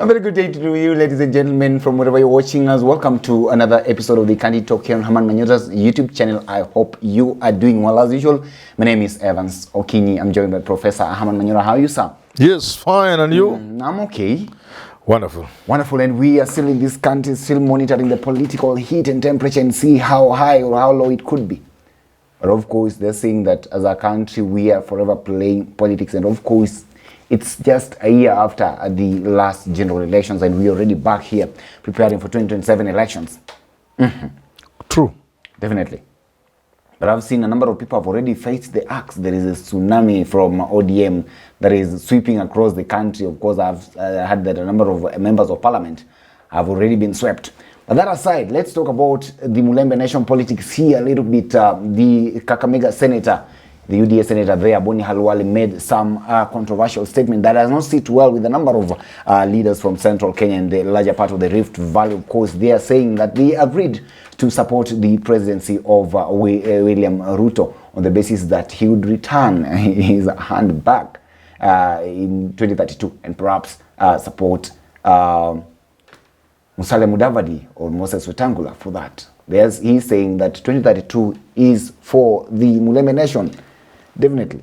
A very good day to you, ladies and gentlemen, from wherever you're watching us. Welcome to another episode of the Kanini Talk here on Herman Manyora's YouTube channel. I hope you are doing well as usual. My name is Evans Okini. I'm joined by Professor Herman Manyora. How are you, sir? Yes, fine. And you? I'm okay. Wonderful. Wonderful. And we are still in this country, still monitoring the political heat and temperature and see how high or how low it could be. But of course, they're saying that as a country, we are forever playing politics. And of course, it's just a year after the last general elections, and we're already back here preparing for 2027 elections. True. Definitely. But I've seen a number of people have already faced the axe. There is a tsunami from ODM that is sweeping across the country. Of course, I've heard that a number of members of parliament have already been swept. But that aside, let's talk about the Mulembe Nation politics here a little bit. The Kakamega senator, the UDA senator there, Boni Halwale, made some controversial statement that does not sit well with a number of leaders from central Kenya and the larger part of the Rift Valley. Of course, they are saying that they agreed to support the presidency of William Ruto on the basis that he would return his hand back in 2032 and perhaps support Mudavadi or Moses Wetangula for that. He's saying that 2032 is for the Mulembe Nation. Definitely.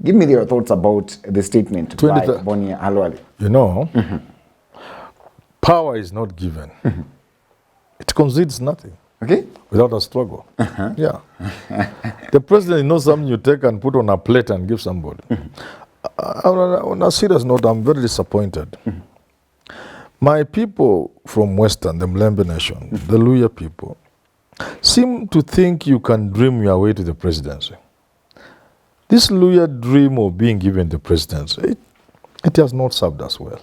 Give me your thoughts about the statement by Boni Halwale. You know, power is not given. It concedes nothing. Okay. Without a struggle. Yeah. The president knows something you take and put on a plate and give somebody. On a serious note, I'm very disappointed. My people from Western, the Mulembe Nation, the Luya people, seem to think you can dream your way to the presidency. This Luya dream of being given the presidency, it has not served us well.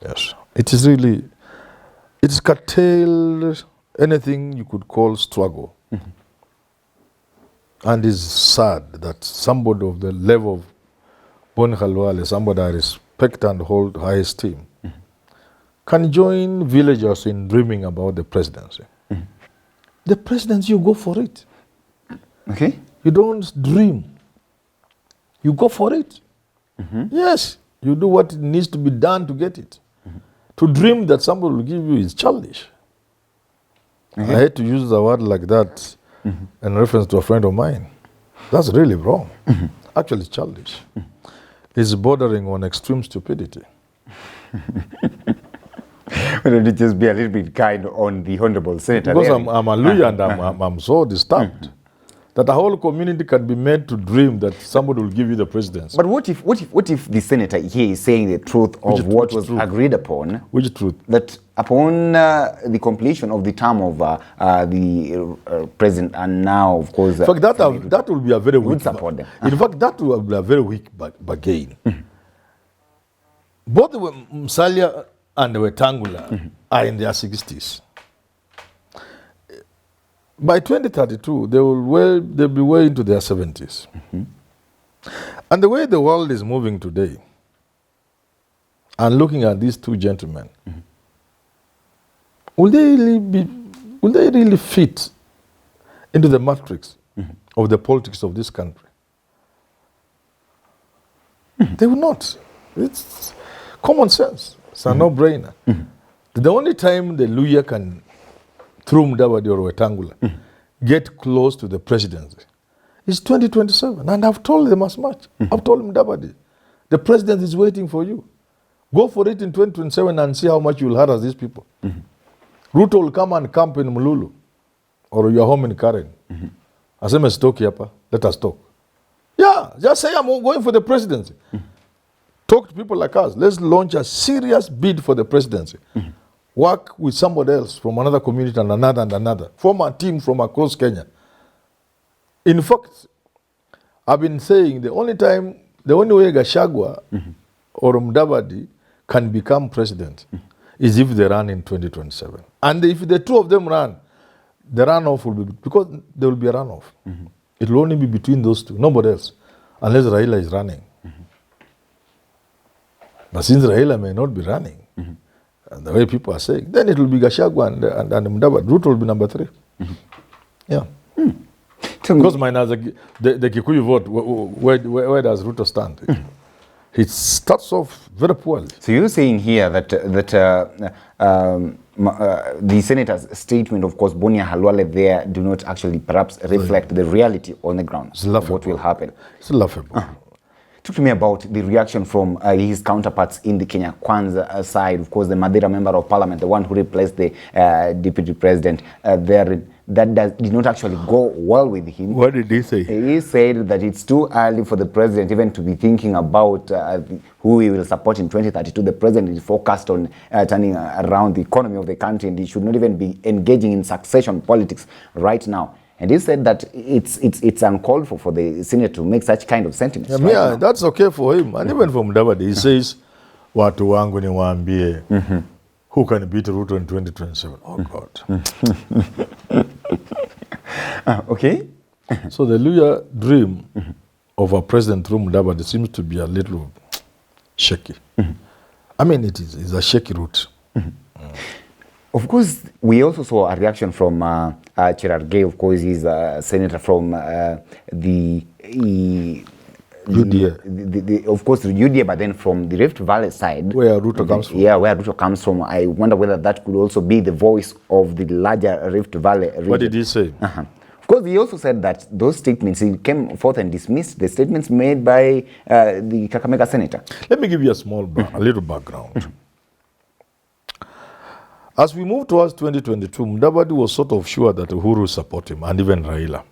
Yes. It is really, it's curtailed anything you could call struggle. And it's sad that somebody of the level of Boni Halwale, somebody I respect and hold high esteem, can join villagers in dreaming about the presidency. The presidency, you go for it. Okay. You don't dream. You go for it. Yes, you do what needs to be done to get it. To dream that somebody will give you is childish. I hate to use the word like that in reference to a friend of mine. That's really wrong. Actually, it's childish. It's bordering on extreme stupidity. Why don't you just be a little bit kind on the honorable senator? Because I'm a Luya and I'm so disturbed that a whole community can be made to dream that somebody will give you the presidency. But what if the senator here is saying the truth of what was agreed upon? Which truth? That upon the completion of the term of the president, and now, of course, in fact, that will be a very weak. Support them. In fact, that will be a very weak bargain. Both Musalia and Wetangula are in their 60s. By 2032, they'll be way into their 70s. And the way the world is moving today, and looking at these two gentlemen, will they really fit into the matrix of the politics of this country? They will not. It's common sense. It's a no-brainer. The only time the Luya can, through Mudavadi or Wetangula, get close to the presidency is 2027. And I've told them as much. I've told Mudavadi, the president is waiting for you. Go for it in 2027 and see how much you'll harass these people. Ruto will come and camp in Mululu or your home in Karen. I say, let us talk. Yeah, just say I'm going for the presidency. Talk to people like us. Let's launch a serious bid for the presidency. Work with somebody else from another community and another. Form a team from across Kenya. In fact, I've been saying the only way Gachagua or Mudavadi can become president is if they run in 2027. And if the two of them run, the runoff will be, because there will be a runoff. It will only be between those two, nobody else, unless Raila is running. But since Raila may not be running, and the way people are saying, then it will be Gachagua and Mudavadi. Ruto will be number 3. Yeah. Because the Kikuyu vote, where does Ruto stand? It starts off very poorly. So you're saying here that the senator's statement, of course, Bonia Halwale there, do not actually perhaps reflect the reality on the ground of what will happen. It's laughable. Talk to me about the reaction from his counterparts in the Kenya Kwanza side. Of course, the Madeira member of parliament, the one who replaced the deputy president, that did not actually go well with him. What did he say? He said that it's too early for the president even to be thinking about who he will support in 2032. The president is focused on turning around the economy of the country, and he should not even be engaging in succession politics right now. And he said that it's uncalled for the Senate to make such kind of sentiments. Yeah, that's okay for him. And even for Mudavadi, he says, watu wangu niwaambie, who can beat Ruto in 2027? Oh, God. Okay. So the Luya dream of a president through Mudavadi seems to be a little shaky. I mean, it's a shaky route. Of course, we also saw a reaction from Cherargei. Of course, he's a senator from the UDA. Of course, the UDA, but then from the Rift Valley side. Where Ruto comes from. Yeah, where Ruto comes from. I wonder whether that could also be the voice of the larger Rift Valley region. What did he say? Of course, he also said that those statements, he came forth and dismissed the statements made by the Kakamega senator. Let me give you a little background. As we move towards 2022, Mudavadi was sort of sure that Uhuru would support him, and even Raila.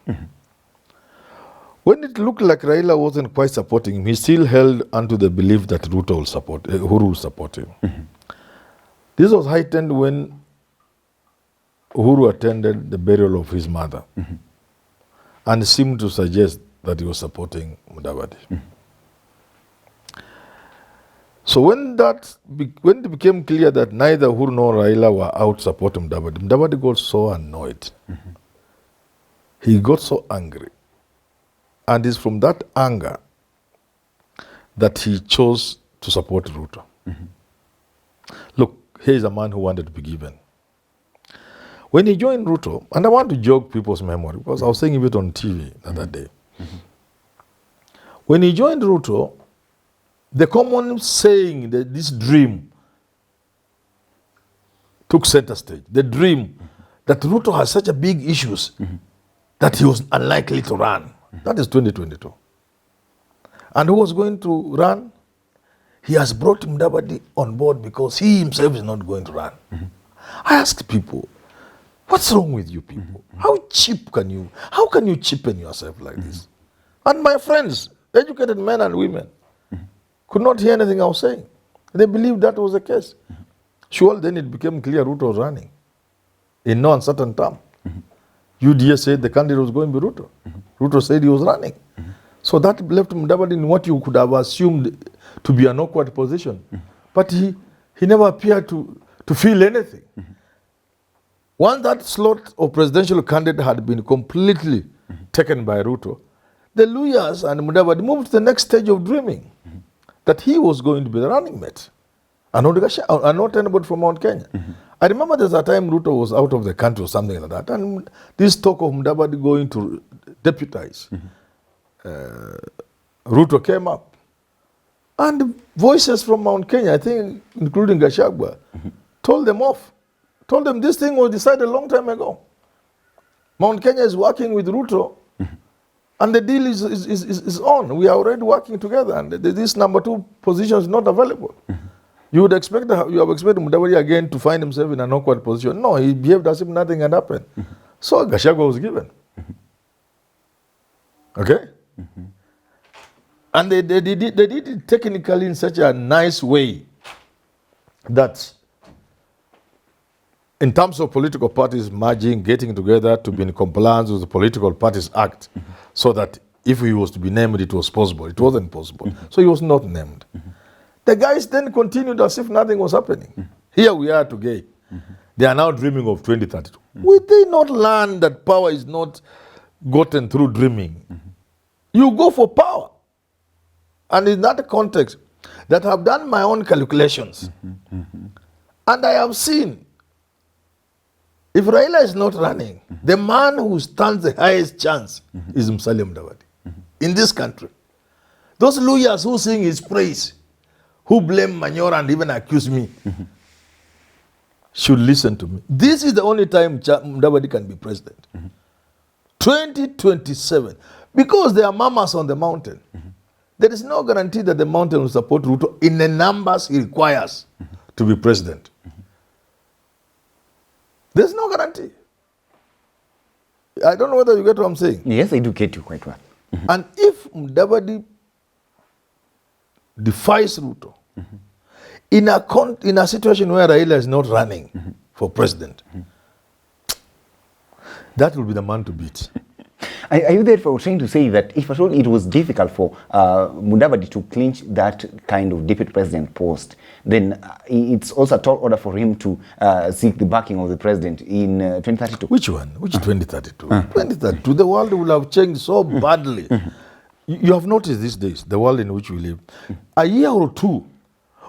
When it looked like Raila wasn't quite supporting him, he still held onto the belief that Ruto will support, Uhuru will support him. This was heightened when Uhuru attended the burial of his mother and seemed to suggest that he was supporting Mudavadi. So when it became clear that neither Uhuru nor Raila were out supporting Mudavadi, Mudavadi got so annoyed. He got so angry. And it's from that anger that he chose to support Ruto. Look, here's a man who wanted to be given. When he joined Ruto, and I want to jog people's memory, because I was saying it on TV the other day. When he joined Ruto, the common saying that this dream took center stage. The dream that Ruto has such a big issues that he was unlikely to run. That is 2022. And who was going to run? He has brought Mudavadi on board because he himself is not going to run. I asked people, what's wrong with you people? How can you cheapen yourself like this? And my friends, educated men and women, could not hear anything I was saying. They believed that was the case. Sure, then it became clear Ruto was running in no uncertain term. UDA said the candidate was going to be Ruto. Ruto said he was running. So that left Mudavadi in what you could have assumed to be an awkward position. But he never appeared to feel anything. Once that slot of presidential candidate had been completely taken by Ruto, the Luyas and Mudavadi moved to the next stage of dreaming. That he was going to be the running mate. And not anybody from Mount Kenya. I remember there's a time Ruto was out of the country or something like that. And this talk of Mudavadi going to deputize Ruto came up. And voices from Mount Kenya, I think including Gachagua, told them off. Told them this thing was decided a long time ago. Mount Kenya is working with Ruto. And the deal is on. We are already working together, and this number 2 position is not available. You have expected Mudavadi again to find himself in an awkward position. No, he behaved as if nothing had happened. So Gachagua was given. Okay? And they did it technically in such a nice way that in terms of political parties merging, getting together to be in compliance with the Political Parties Act, so that if he was to be named, it was possible. It wasn't possible. So he was not named. The guys then continued as if nothing was happening. Here we are today. They are now dreaming of 2032. Will they not learn that power is not gotten through dreaming? You go for power. And in that context, that I've done my own calculations, and I have seen, if Raila is not running, the man who stands the highest chance is Musalia Mudavadi in this country. Those lawyers who sing his praise, who blame Manyora and even accuse me, should listen to me. This is the only time Mudavadi can be president. 2027. Because there are mamas on the mountain. There is no guarantee that the mountain will support Ruto in the numbers he requires to be president. There's no guarantee. I don't know whether you get what I'm saying. Yes, I do get you quite well. And if Mudavadi defies Ruto, in a situation where Raila is not running for president, that will be the man to beat. Are you therefore trying to say that if at all it was difficult for Mudavadi to clinch that kind of deputy president post, then it's also a tall order for him to seek the backing of the president in 2032? Which one? Which 2032? 2032, the world will have changed so badly. You have noticed these days, the world in which we live, a year or two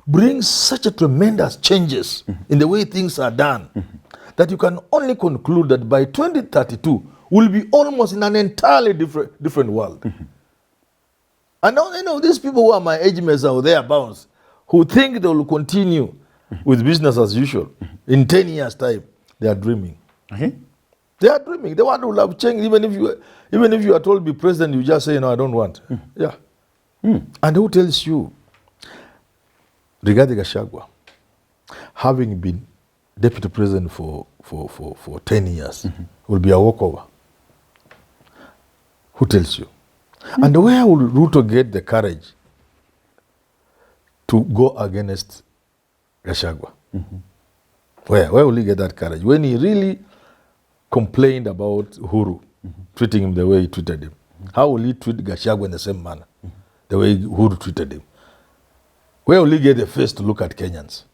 brings such a tremendous changes in the way things are done that you can only conclude that by 2032, we'll be almost in an entirely different world. And now, you know, these people who are my age mates or thereabouts, who think they will continue with business as usual in 10 years' time, they are dreaming. Okay. They are dreaming. The world will have changed. Even if you are told to be president, you just say, no, I don't want. Yeah. And who tells you? Rigathi Gachagua, having been deputy president for 10 years, will be a walkover. Who tells you? And where will Ruto get the courage to go against Gachagua? Where will he get that courage? When he really complained about Uhuru treating him the way he treated him, how will he treat Gachagua in the same manner, the way Uhuru treated him? Where will he get the face to look at Kenyans?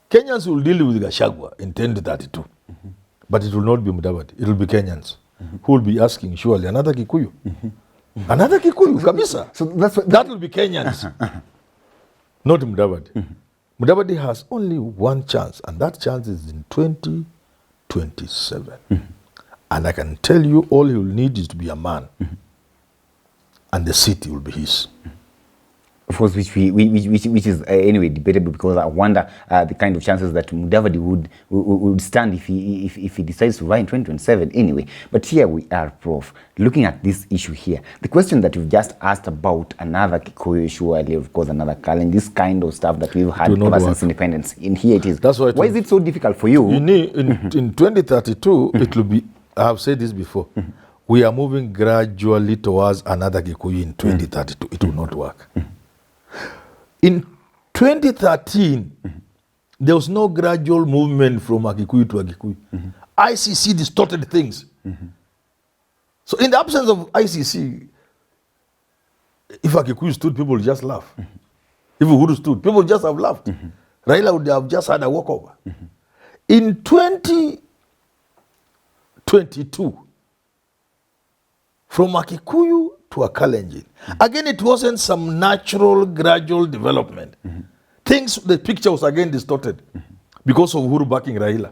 Kenyans will deal with Gachagua in 2032, but it will not be Mudavadi. It will be Kenyans who will be asking, surely, another Kikuyu. Another Kikuyu, Kamisa. So that will be Kenyans, not Mudavadi. Mudavadi has only one chance, and that chance is in 2027. And I can tell you, all he will need is to be a man, and the city will be his. Of course, which is anyway debatable, because I wonder the kind of chances that Mudavadi would stand if he decides to run in 2027 anyway. But here we are, Prof, looking at this issue here. The question that you've just asked about another Kikuyu issue earlier, of course, another Kalen, this kind of stuff that we've had ever since independence. In here it is. That's why is it so difficult for you? You need, in 2032, it will be, I have said this before, we are moving gradually towards another Kikuyu in 2032. It will not work. In 2013, there was no gradual movement from a Kikuyu to a Kikuyu. ICC distorted things. So in the absence of ICC, if a Kikuyu stood, people would just laugh. If Uhuru stood, people would just have laughed. Raila would have just had a walkover. In 2022, from a Kikuyu to a Kalenjin. Again, it wasn't some natural, gradual development. The picture was again distorted because of Uhuru backing Raila.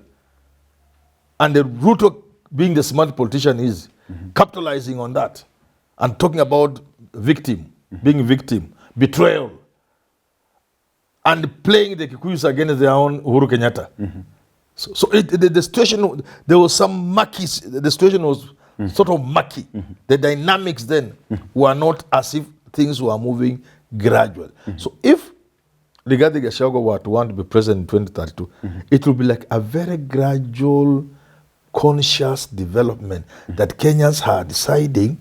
And the Ruto, being the smart politician, is capitalizing on that and talking about victim, being victim, betrayal, and playing the Kikuyus against their own Uhuru Kenyatta. So the situation, there was some murky, the situation was sort of murky. The dynamics then were not as if things were moving gradual. So if Rigathi Gachagua were to want to be president in 2032, it will be like a very gradual, conscious development that Kenyans are deciding.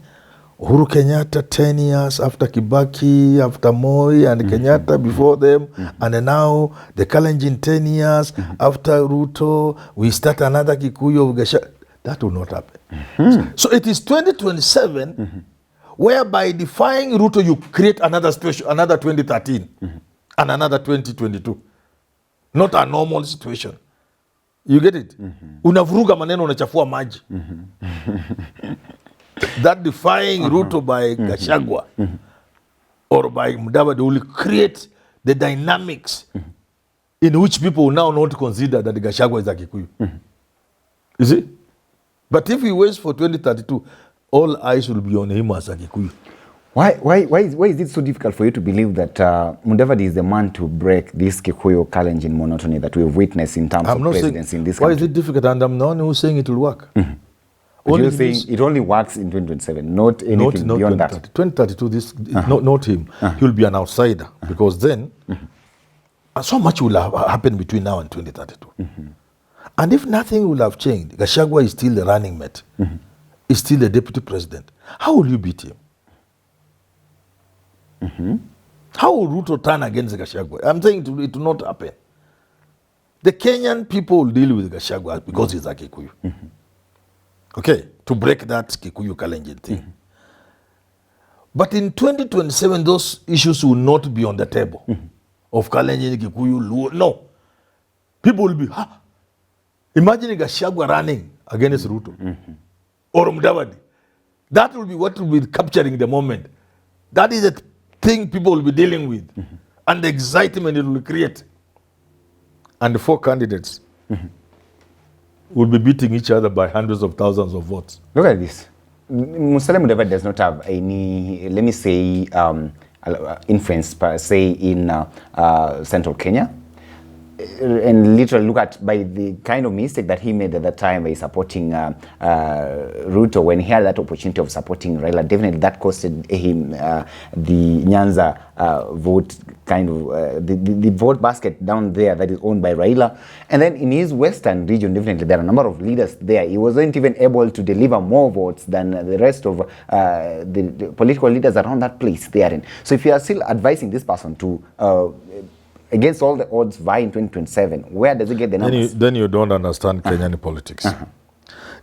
Uhuru Kenyatta 10 years after Kibaki, after Moi and Kenyatta before them, and then now the Kalenjin 10 years after Ruto, we start another Kikuyu of Gachagua. That will not happen. So it is 2027, whereby defying Ruto, you create another situation, another 2013, and another 2022. Not a normal situation. You get it? Unavuruga maneno unachafua maji. That defying Ruto by Gachagua or by Mudavadi will create the dynamics in which people will now not consider that Gachagua is a Kikuyu. You see? But if he waits for 2032, all eyes will be on him as a Kikuyu. Why is it so difficult for you to believe that Mudavadi is the man to break this Kikuyu Kalenjin monotony that we've witnessed in terms of presidency in this country? Why is it difficult? And I'm the one who's saying it will work. But you're saying it only works in 2027, not anything beyond that. 2032, not him. He will be an outsider because then so much will have happened between now and 2032. And if nothing will have changed, Gachagua is still the running mate. Is still the deputy president. How will you beat him? How will Ruto turn against Gachagua? I'm saying it will not happen. The Kenyan people will deal with Gachagua because he's a Kikuyu. Okay, to break that Kikuyu Kalenjin thing. But in 2027, those issues will not be on the table of Kalenjin, Kikuyu, Luo. No. People will be, imagine Gachagua running against Ruto or Mudavadi. That will be what will be capturing the moment. That is the thing people will be dealing with and the excitement it will create. And the four candidates will be beating each other by hundreds of thousands of votes. Look at this. Musalia Mudavadi does not have any, let me say, influence per se in central Kenya. And literally look at by the kind of mistake that he made at that time by supporting Ruto when he had that opportunity of supporting Raila. Definitely that costed him the Nyanza vote, kind of the vote basket down there that is owned by Raila. And then in his western region, definitely there are a number of leaders there. He wasn't even able to deliver more votes than the rest of the political leaders around that place they are in. So if you are still advising this person to against all the odds vie in 2027, where does it get the numbers? Then you don't understand Kenyan politics.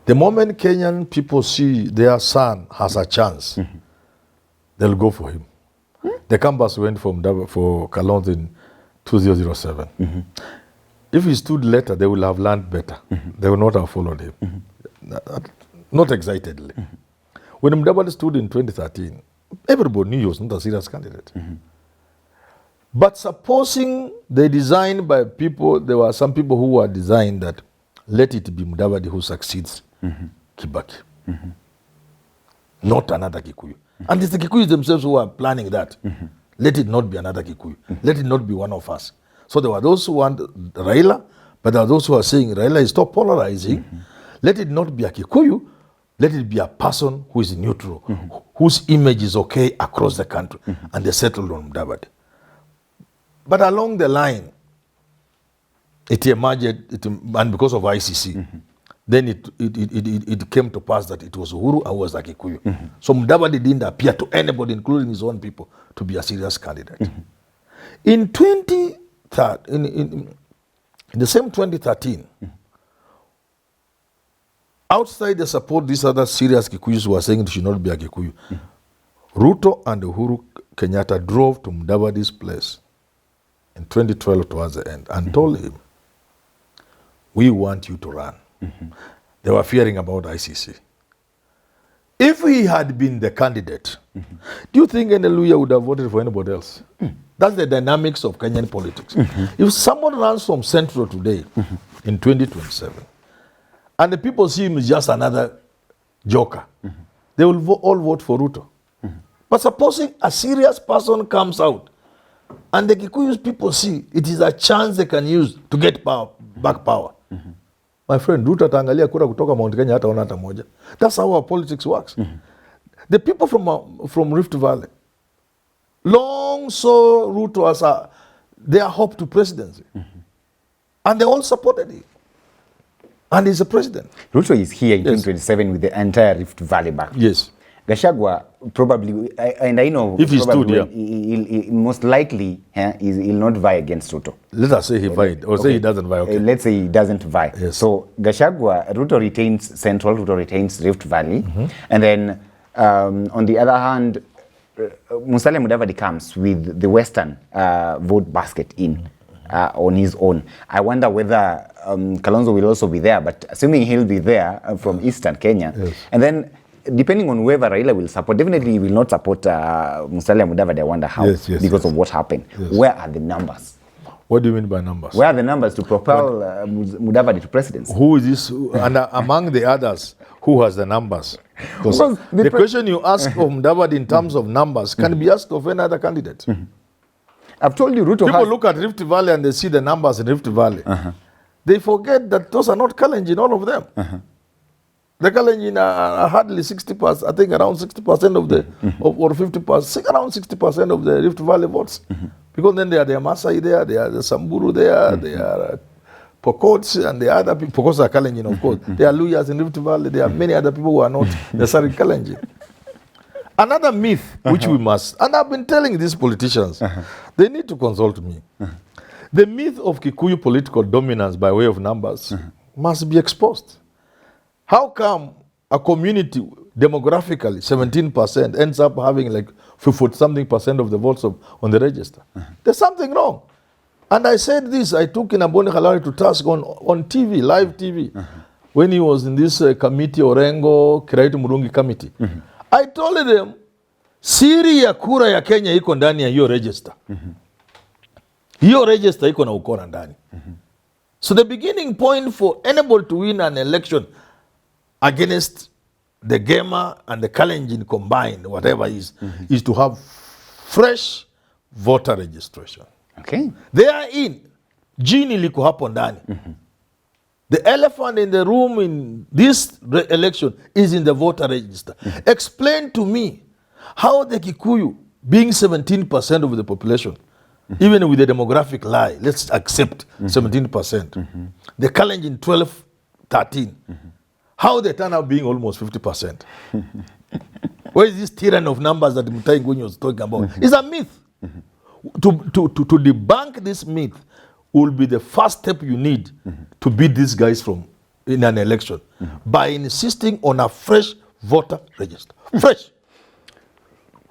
The moment Kenyan people see their son has a chance, they'll go for him. The canvas went for Kalonzo in 2007. If he stood later, they will have learned better. They will not have followed him. Not excitedly. When Mudavadi stood in 2013, everybody knew he was not a serious candidate. But supposing they designed by people, there were some people who were designed that let it be Mudavadi who succeeds Kibaki. Not another Kikuyu. And it's the Kikuyus themselves who are planning that. Let it not be another Kikuyu. Let it not be one of us. So there were those who want Raila, but there are those who are saying Raila is stop polarizing. Let it not be a Kikuyu. Let it be a person who is neutral, whose image is okay across the country. And they settled on Mudavadi. But along the line, it emerged, and because of ICC, then it came to pass that it was Uhuru who was a Kikuyu. So Mudavadi didn't appear to anybody, including his own people, to be a serious candidate. In the same 2013, outside the support, these other serious Kikuyus who were saying it should not be a Kikuyu, Ruto and Uhuru Kenyatta drove to Mudavadi's place in 2012 towards the end and told him, we want you to run. They were fearing about ICC. If he had been the candidate, do you think any Luya would have voted for anybody else? That's the dynamics of Kenyan politics. If someone runs from Central today in 2027, and the people see him as just another joker, they will all vote for Ruto. But supposing a serious person comes out, and the Kikuyus people see it is a chance they can use to get back power. My friend, Ruto ataangalia kura kutoka Mount Kenya hataona hata moja. That's how our politics works. The people from Rift Valley long saw Ruto as their hope to presidency. And they all supported him. And he's a president. Ruto is here in 2027 with the entire Rift Valley back. Yes. Gachagua probably, and I know if he stood here, he'll most likely he'll not vie against Ruto. Let us say he vied, or say he doesn't vie. Okay. Let's say he doesn't vie. Yes. So Gachagua, Ruto retains Central, Ruto retains Rift Valley, and then on the other hand, Musalia Mudavadi comes with the Western vote basket in on his own. I wonder whether Kalonzo will also be there, but assuming he'll be there from Eastern Kenya, and then depending on whoever Raila will support, definitely he will not support Musalia Mudavadi. I wonder how, because of what happened. Where are the numbers? What do you mean by numbers? Where are the numbers to propel Mudavadi to presidency? Who is this? And among the others, who has the numbers. Because Well, the question you ask of Mudavadi in terms of numbers can be asked of any other candidate. I've told you Ruto People has... look at Rift Valley and they see the numbers in Rift Valley. They forget that those are not Kalenjin, all of them. The Kalenjin are hardly 60%, I think around 60% of the, or 50%, around 60% of the Rift Valley votes. Because then there are the Masai there, there are the Samburu there, there are Pokots and the other people. Pokots are Kalenjin, of course. There are Luyas in Rift Valley. There are many other people who are not necessarily Kalenjin. Another myth which we must, and I've been telling these politicians, they need to consult me. The myth of Kikuyu political dominance by way of numbers must be exposed. How come a community demographically 17% ends up having like 50-something% of the votes on the register? There's something wrong. And I said this, I took Inaboni Halari to task on TV, live TV, when he was in this committee, Orengo, Kiraitu Murungi committee. I told them, siri ya kura ya Kenya iko ndani ya hiyo register. Hiyo register iko na ukora ndani. So the beginning point for anybody to win an election against the Gema and the Kalenjin combined, whatever is to have fresh voter registration. Okay. They are in. Gene liko hapo ndani. The elephant in the room in this election is in the voter register. Explain to me how the Kikuyu, being 17% of the population, even with the demographic lie, let's accept 17%. The Kalenjin 12, 13. How they turn out being almost 50%. Where is this tyranny of numbers that Mutai Ngunyi was talking about? It's a myth. To debunk this myth will be the first step you need to beat these guys in an election by insisting on a fresh voter register. Fresh.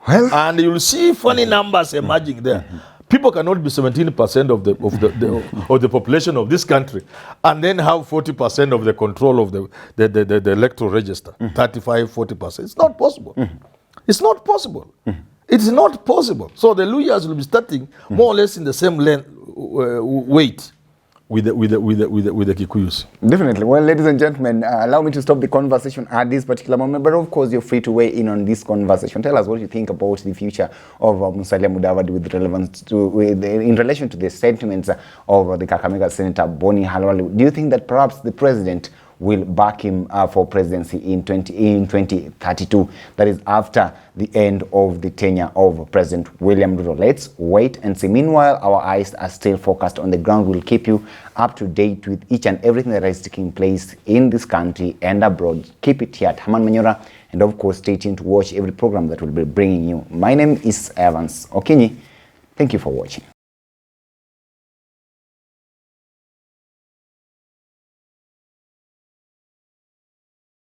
Well, and you'll see funny numbers emerging there. People cannot be 17% of the population of this country and then have 40% of the control of the electoral register, 35-40%. It's not possible. It's not possible. It's not possible. So the Luyas will be starting more or less in the same weight with the Kikuyus. Definitely. Well, ladies and gentlemen, allow me to stop the conversation at this particular moment. But of course, you're free to weigh in on this conversation. Tell us what you think about the future of Musalia Mudavadi in relation to the sentiments of the Kakamega Senator Boni Halwale. Do you think that perhaps the president will back him for presidency in 2032? That is after the end of the tenure of President William Ruto. Let's wait and see. Meanwhile, our eyes are still focused on the ground. We'll keep you up to date with each and everything that is taking place in this country and abroad. Keep it here at Herman Manyora, and of course, stay tuned to watch every program that we'll be bringing you. My name is Evans Okinyi. Thank you for watching.